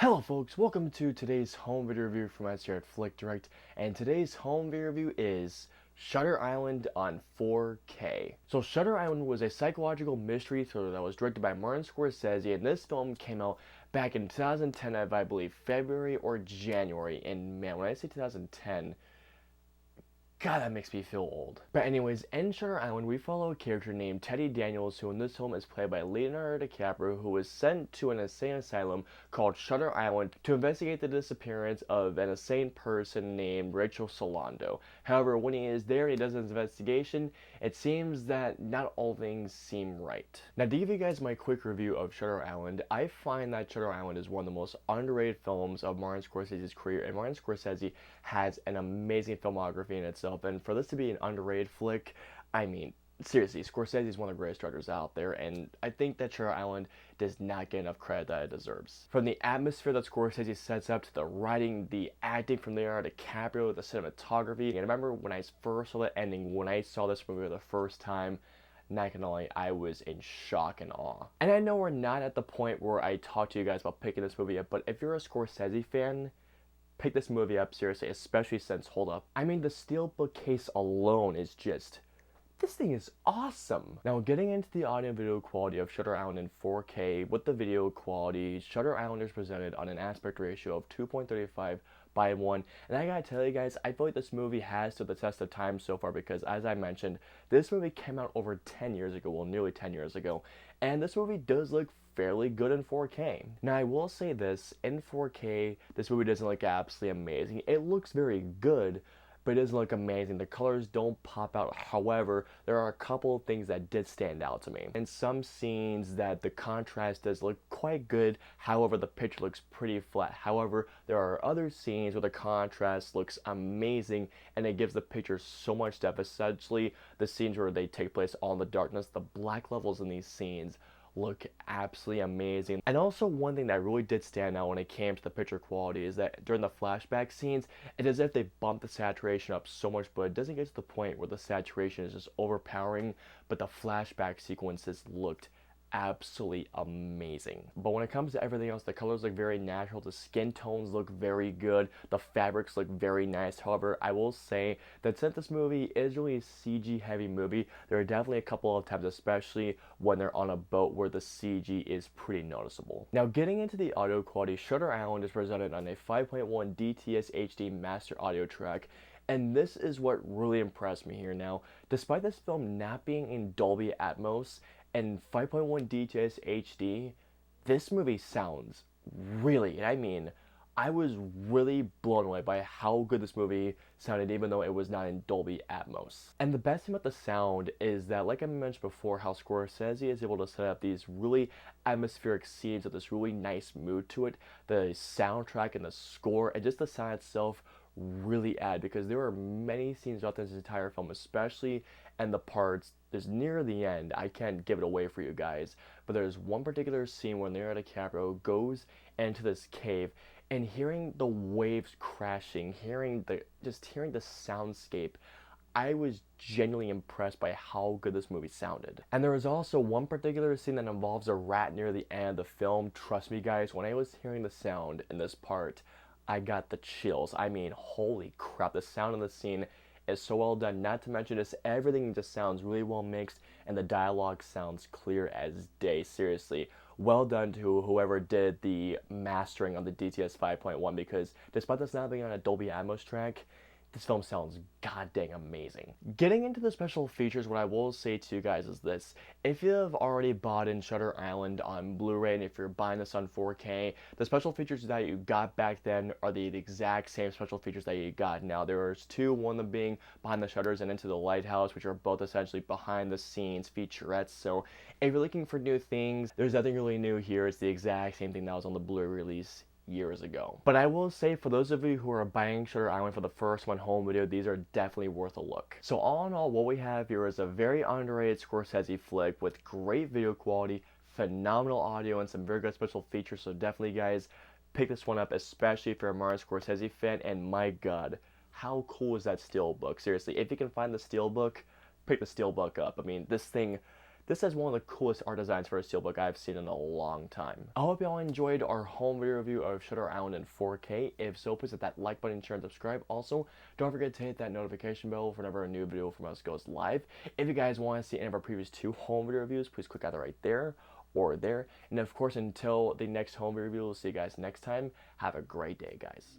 Hello folks, welcome to today's home video review from us here at Flick Direct, and today's home video review is Shutter Island on 4K. So Shutter Island was a psychological mystery thriller that was directed by Martin Scorsese, and this film came out back in 2010 of, I believe, February or January, and man, when I say 2010, God, that makes me feel old. But anyways, in Shutter Island, we follow a character named Teddy Daniels, who in this film is played by Leonardo DiCaprio, who was sent to an insane asylum called Shutter Island to investigate the disappearance of an insane person named Rachel Solando. However, when he is there and he does his investigation, it seems that not all things seem right. Now, to give you guys my quick review of Shutter Island, I find that Shutter Island is one of the most underrated films of Martin Scorsese's career, and Martin Scorsese has an amazing filmography in itself. And for this to be an underrated flick, I mean, seriously, Scorsese is one of the greatest directors out there, and I think that Shutter Island does not get enough credit that it deserves. From the atmosphere that Scorsese sets up to the writing, the acting from Leonardo DiCaprio, the cinematography. And I remember when I first saw the ending, when I saw this movie for the first time, not gonna lie, I was in shock and awe. And I know we're not at the point where I talk to you guys about picking this movie up, but if you're a Scorsese fan, pick this movie up seriously, especially since, hold up, I mean, the steelbook case alone is just, this thing is awesome. Now, getting into the audio and video quality of Shutter Island in 4K, with the video quality, Shutter Island is presented on an aspect ratio of 2.35:1, and I gotta tell you guys, I feel like this movie has stood the test of time so far because, as I mentioned, this movie came out over 10 years ago, well, nearly 10 years ago, and this movie does look fairly good in 4K. Now, I will say this, in 4K, this movie doesn't look absolutely amazing. It looks very good, but it doesn't look amazing. The colors don't pop out. However, there are a couple of things that did stand out to me. In some scenes that the contrast does look quite good, however, the picture looks pretty flat. However, there are other scenes where the contrast looks amazing and it gives the picture so much depth. Essentially, the scenes where they take place all in the darkness, the black levels in these scenes look absolutely amazing. And also, one thing that really did stand out when it came to the picture quality is that during the flashback scenes, it's as if they bumped the saturation up so much, but it doesn't get to the point where the saturation is just overpowering, but the flashback sequences looked absolutely amazing. But when it comes to everything else, the colors look very natural, the skin tones look very good, the fabrics look very nice. However, I will say that since this movie is really a CG heavy movie, there are definitely a couple of times, especially when they're on a boat, where the CG is pretty noticeable. Now, getting into the audio quality, Shutter Island is presented on a 5.1 DTS HD master audio track, and this is what really impressed me here. Now, despite this film not being in Dolby Atmos and 5.1 DTS HD, this movie sounds really, and I mean, I was really blown away by how good this movie sounded, even though it was not in Dolby Atmos. And the best thing about the sound is that, like I mentioned before, how Scorsese is able to set up these really atmospheric scenes with this really nice mood to it. The soundtrack and the score and just the sound itself really add, because there are many scenes throughout this entire film, especially in the parts there's near the end. I can't give it away for you guys, but there's one particular scene where Leonardo DiCaprio goes into this cave, and hearing the waves crashing, hearing the soundscape, I was genuinely impressed by how good this movie sounded. And there was also one particular scene that involves a rat near the end of the film. Trust me guys, when I was hearing the sound in this part, I got the chills. I mean, holy crap, the sound of the scene is so well done. Not to mention, just everything just sounds really well mixed, and the dialogue sounds clear as day. Seriously, well done to whoever did the mastering on the DTS 5.1, because despite this not being on a Dolby Atmos track, this film sounds god dang amazing. Getting into the special features, what I will say to you guys is this: if you have already bought in Shutter Island on Blu-ray, and if you're buying this on 4K, the special features that you got back then are the exact same special features that you got now. There's two, one of them being Behind the Shutters and Into the Lighthouse, which are both essentially behind the scenes featurettes. So if you're looking for new things, there's nothing really new here. It's the exact same thing that was on the Blu-ray release years ago. But I will say, for those of you who are buying Shutter Island for the first one home video, these are definitely worth a look. So all in all, what we have here is a very underrated Scorsese flick with great video quality, phenomenal audio, and some very good special features. So definitely guys, pick this one up, especially if you're a Martin Scorsese fan. And my god, how cool is that steelbook? Seriously, if you can find the steelbook, pick the steelbook up. I mean, this thing This is one of the coolest art designs for a steelbook I've seen in a long time. I hope y'all enjoyed our home video review of Shutter Island in 4K. If so, please hit that like button, share, and subscribe. Also, don't forget to hit that notification bell whenever a new video from us goes live. If you guys want to see any of our previous 2 home video reviews, please click either right there or there. And of course, until the next home video review, we'll see you guys next time. Have a great day, guys.